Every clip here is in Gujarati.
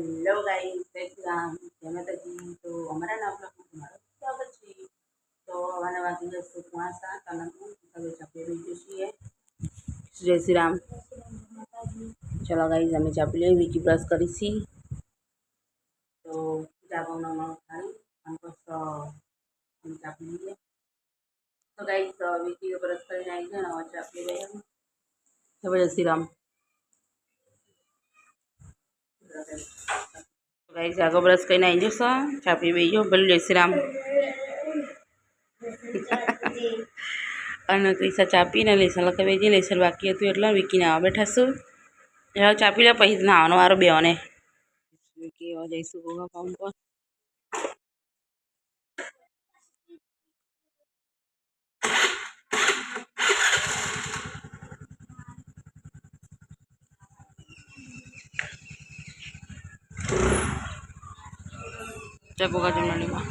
હેલો ગાઈસ, જય માતાજી। તો અમારા નામ તમારું સ્વાગત છે। તો હવાના વાગી જશે 5:07 અને હું હવે ચાપી રહી છીએ। જય શ્રી રામ। ચલો ગાઈસ, અમે ચાપી લઈએ, વીકી બ્રશ કરી છી। તો જાગવાનો થાળી અને બસ અમે ચાપી લઈએ। તો ગાઈસ, વીકી બ્રશ કરીને આવી ગયા અને ચાપી લઈએ। હવે જય શ્રી રામ। गाइस, जागो ब्रश कहीं आई जसो चापी बेजो बोल जय श्री राम। અને કઈસા ચાપી ને લેસન લખે બેજી લેસન બાકી હતું એટલે વિકી ને આવા બેઠા છું। હવે ચાપી લે પછી નાવાનો વારો બેઓને વિકી આવા જઈશું ગોગા કામ પર। गोगा जमनी में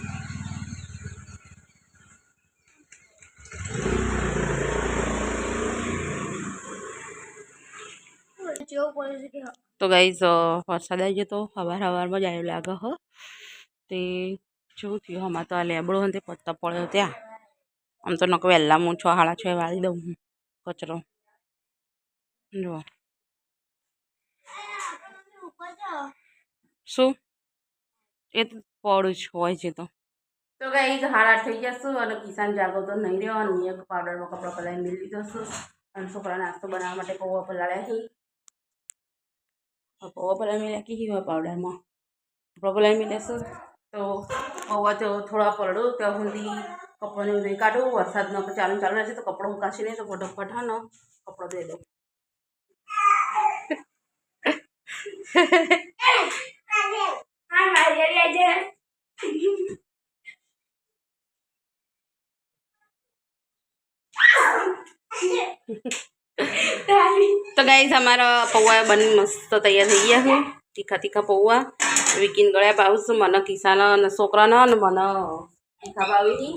तो गाइस वरसाद आई गयो तो हवार हवार में जाए लागे हो ते जो थी हमारे तो आ लेबड़ो ते पत्ता पड़े त्या आम तो नक वेला हूँ 6 साढ़ा 6 वाली दऊँ कचरो जो शू ए पड़ू है तो गाइस 8:30 थी जशु और किसान जागो तो नहीं रहो एक पाउडर में कपड़ा पलाई मिल लीधो छोकरा नास्तो बनावा पौवा पलाळ्या ही पौवा पलाई मिल्या कि पाउडर में कपड़ा पलाई मिले तो पौवा तो थोड़ा पलड़ो त्या सुधी कपड़ों ने उदय काढू वरसाद न चालू चालू रहे तो कपड़ों उकाशी नहीं तो फटाफट हाँ न कपड़ो दे दो। तो गाइस, हमारा पौवा बन मस्त तैयार थी गया है। तीखा तीखा पौवा विकीन गळ्या पाऊस मन किसान छोकरा मन तीखा पावी थी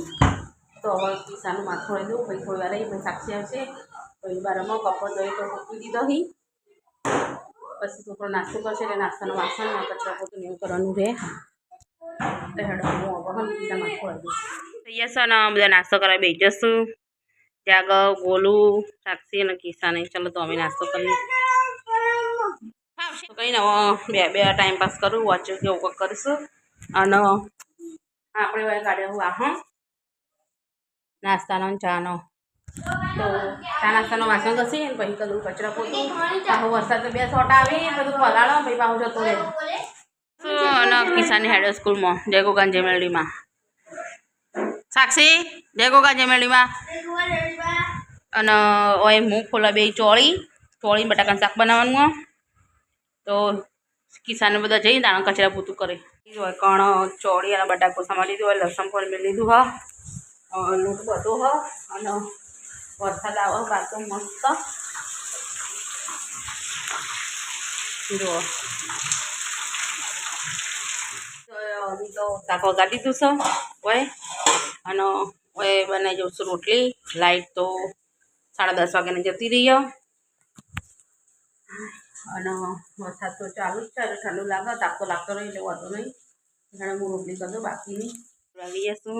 तो हम किसान माथो लई दू भाई थोड़ी वार भाई साक्षी आवशे तो बार में कपड़ जोई तो मूकी दीधो ही पछी छोकरो नास्तो करशे એટલે નાસ્તાનો વાસણ કચરા પોતું ને એવું કરવાનું રહે તો હેડો હું હવે કિसान माथो लई દઉં થઈ જશે ને બધા નાસ્તો કરવા બેસી જશું। त्याग गोलू साक्षी और किसान चलो तो अमे नास्तो कर कहीं ना बे टाइम पास करूँ वॉच के करूँ आप काढ़े वाहन नास्ता चा नो तो चा नास्ता वासण घसी पी करूँ कचरा पोतू पाहू वरसाद बे सोटा आई बधु पलाड़ो भाई पाहू जतो रहे किसान हेड स्कूल में जय गोगा जेमेलडी में साक्षी जय गोगा जेमेलडी में અને ઓય હું ખોલા બે ચોળી બટાકાનું શાક બનાવવાનું તો કિસાને બધા જઈ દાણા કચરા પૂતું કરે કણ ચોળી અને બટાકો સમારી લીધું હોય લસણ પણ મેં લીધું હા લૂટ બધું હા અને વરસાદ આવે બાર તો મસ્ત જુઓ તો શાક વગાડી દીધું છે ઓય અને ઓય બનાવી જઉં છું રોટલી લાઈટ તો 10:30 वागे जती रही है वरसाद तो चालू ज है ठंडू लगे तापतो लगता रही એટલે वांधो नहीं जाने हूँ रोटली कर दो बाकी नहीं लागी जशू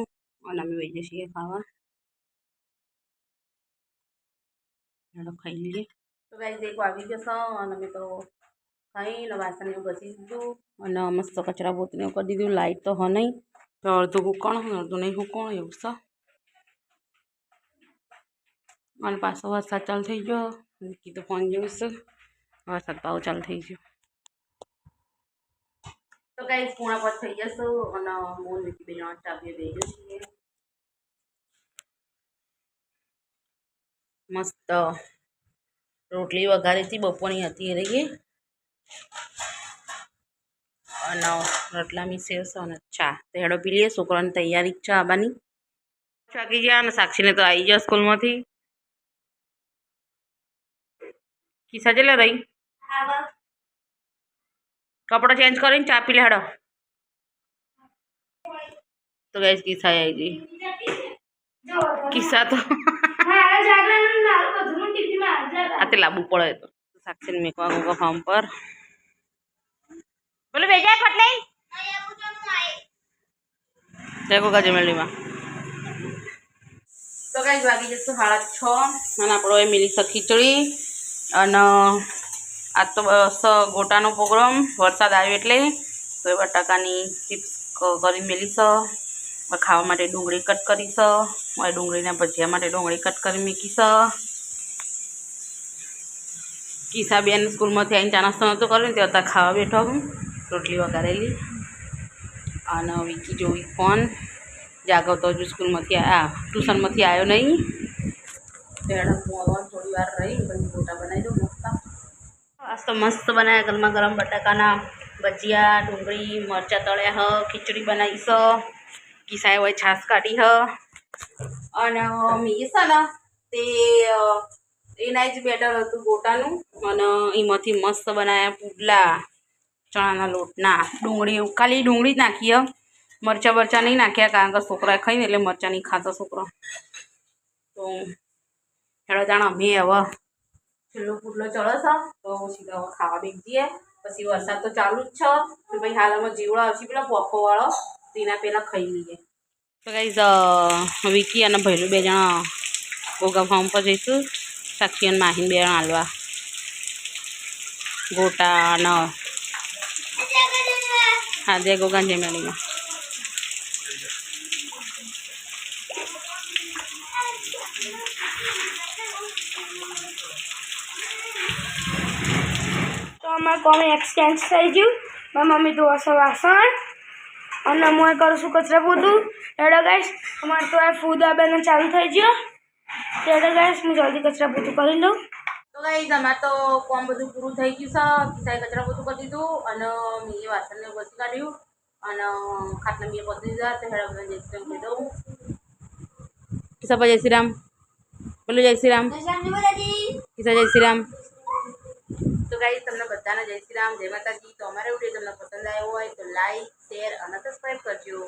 और अमे वही जशीए खावा खाई लीजिए। तो गाइस एक वागी जशो और अमे तो खाई ने वासन ने घसी दीधुं और मस्त कचरा पोतने कर दीधुं लाइट तो हो नहीं तो अर्धु हुकण अर्धु नहीं हुकण एवुं छे और पासो वरसाद चालू थी गयो विकी तो फोन जोईश वरसाद पाव चालू थी गयो। तो गाइस 4:05 थी जशो और हूँ विकी बेन चापीए बेजो छीए मस्त रोटली वघारी थी बपोनी हती रही और रोटला में सेव से चा तो हेड़ो पी लीए छोकरा ने तैयारी चा आबानी वागी गया साक्षी ने तो आई गया स्कूल में थी किसा चले रही कपड़ा चेंज कर चा पी ले हड़ो। तो गैस किसा आई जी किसा तो आते लाबू पड़े तो साक्षी ने मेकवा गोगा फार्म पर બોલો બેજા ફટલે જય ગોગા જમેલીમાં તો કઈ વાગી જશું 6:30 અને આપણો એ મિલી ખીચડી અને આ તો બસ ગોટાનો પ્રોગ્રામ વરસાદ આવ્યો એટલે તો એ બટાકાની ચિપ્સ કરી મેલીશ ખાવા માટે ડુંગળી કટ કરીશ ડુંગળીના ભજીયા માટે ડુંગળી કટ કરી મૂકીશ કિસાબેન સ્કૂલમાંથી આવીને ચા નાસ્તો નહોતો કર્યો ને તે અત્યારે ખાવા બેઠો હું રોટલી વઘારેલી અને વિકી જોઈ ફોન જાગવતો હજુ સ્કૂલમાંથી ટ્યુશનમાંથી આવ્યો નહીં ત્યારે હું થોડી વાર રહી પછી ગોટા બનાવી દઉં મસ્ત આજ તો મસ્ત બનાવ્યા ગરમા ગરમ બટાકાના ભજીયા ડુંગળી મરચાં તળ્યા ખીચડી બનાવીશ કિસાએ હોય છાશ કાઢી અને મી છે ને તે એના જ બેટર હતું ગોટાનું અને એમાંથી મસ્ત બનાવ્યા પુડલા ચણાના લોટના ડુંગળી ખાલી ડુંગળી જ નાખી મરચાં બરચાં નહીં નાખ્યા કારણ કે છોકરાએ ખાઈને એટલે મરચાં નહીં ખાતો છોકરો તો હેડો જાણ અમે હવે છેલ્લો પુડલો ચડે છે તો સીધા હવે ખાવા બેસી જઈએ પછી વરસાદ તો ચાલુ જ છે તો ભાઈ હાલમાં જીવડો આવશે પેલા પોફોવાળો તેના પહેલાં ખાઈ લઈએ તો કઈ વિકી અને ભૈલું 2 જણા ગોગા ફાર્મ પર જઈશું સાક્ષી અને માહીને 2 જણા હાલવા ગોટા અને હા જય ગોગા જય મેળીમાં તો અમારે કોમ એક્સચેન્જ થઈ ગયું મારી મમ્મી ધોવા છે વાસણ અને હું કરું છું કચરા પોતું એડો ગાઈસ અમારે તો આ ફૂદ આબેનો ચાલુ થઈ ગયો એડો ગાઈસ હું જલ્દી કચરા પોતું કરી લઉં તો ગાઈસ અમારે તો કોમ બધું પૂરું થઈ ગયું છે કિસાએ કચરા પોતું કરી દીધું અને મેં વાસણને ઘસી કાઢ્યું અને ખાટલા મેં પતી દીધા તો હેડા બધા જય શ્રી રામ કહી દઉં કિસા પર જય શ્રી રામ બોલો જય શ્રી રામ કિસા જય શ્રી રામ તો ગાઈસ તમને બધાને જય શ્રી રામ જય માતાજી તો અમારે વિડીયો તમને પસંદ આવ્યો હોય તો લાઈક શેર અને સબસ્ક્રાઈબ કરજો